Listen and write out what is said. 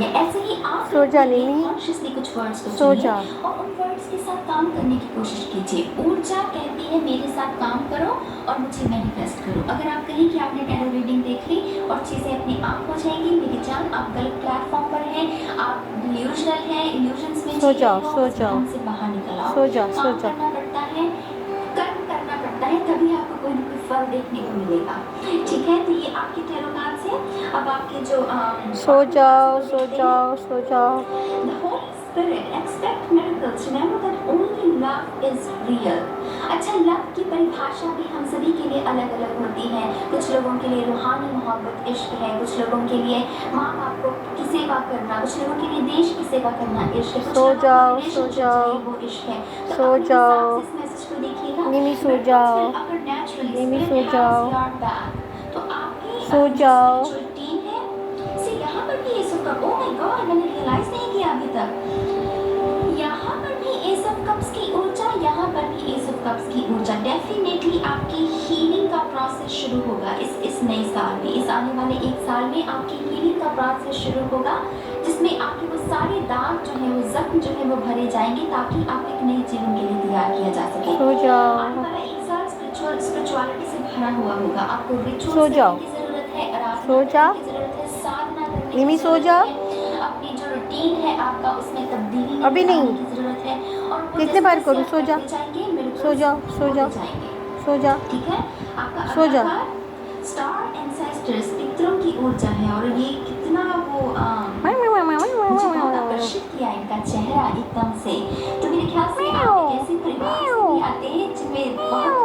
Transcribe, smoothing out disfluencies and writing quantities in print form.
है। ऐसे ही आप सो जा नीनी, कॉन्शियसली कुछ वर्ड्स को सो चुनिए जा। और उन वर्ड्स के साथ काम करने की कोशिश कीजिए। ऊर्जा कहती है मेरे साथ काम करो और मुझे मैनिफेस्ट करो। अगर आप कहें कि आपने टैरो रीडिंग देख ली और चीज़ें अपने आप हो जाएंगी, मेरी जान आप गलत प्लेटफॉर्म पर हैं, आप डिल्यूजनल हैं, इल्यूजन्स में सो जी जाओ, रहे हो, सो बस जाओ, भ्रम से बाहर निकल आओ। सो जा, सो काम जा। करना पड़ता है, कर्म करना पड़ता है, तभी आपको कोई ना कोई फल देखने को मिलेगा। ठीक है, तो ये आपके टैरो कार्ड्स हैं। अब आपके जो सो जाओ, सो जाओ, सो जाओ। The Holy Spirit expect miracles. Remember that only love is real. अच्छा, लव की परिभाषा भी हम सभी के लिए अलग अलग होती है। कुछ लोगों के लिए रूहानी मोहब्बत इश्क है, कुछ लोगों के लिए माँ बाप को की सेवा करना, कुछ लोगों के लिए देश की सेवा करना इश्क है, कुछ सो लोगों को जाओ, सो रिलेशनशिप जाओ, चाहिए वो इश्क है। तो सो अपने जाओ। हिसाब से इस मैसेज को देखिएगा। निमी सो Miracles जाओ, will occur naturally. Nimi Spirit so has जाओ, your back. तो आपकी सो जो जाओ। spiritual team है, see यहाँ पर भी ये सब का, oh my God, मैंने रियलाइज नहीं किया अभी तक। यहाँ पर भी एस ऑफ कप्स की ऊर्जा, यहाँ पर भी एस ऑफ कप्स की ऊर्जा। डेफिनेटली आपकी हीलिंग का प्रोसेस शुरू होगा इस नए साल में। इस आने वाले एक साल में आपकी हीलिंग का प्रोसेस शुरू होगा, जिसमें आपके वो सारे दाग जो है, वो जख्म जो है, वो भरे जाएंगे ताकि आप एक नए जीवन के लिए तैयार किया जा सके। सो जाओ, आने वाला एक साल स्पिरिचुअलिटी से भरा हुआ होगा। आपको सो रिचुअल्स जाओ, करने की जरूरत है, आराधना सो जा। करने की जरूरत है, साधना करने निमी की सो जरूरत जा। है, अपनी जो रूटीन है आपका उसमें तब्दीली अभी लेकर नहीं। आने की जरूरत है। और वो कितने जैसे बार जैसे करूँ? आप सो जा, करते जाएंगे, miracles सो जाओ, सो होते जाओ, जाएंगे। सो जा, ठीक है, आपका सो अगला जा। कार्ड स्टार एंसेस्टर्स, पितरों की ऊर्जा है। और ये कितना वो मुझे बहुत आकर्षित किया इनका चेहरा एकदम से। तो मेरे ख्याल से आप एक ऐसे परिवार से भी आते हैं जिनमें बहुत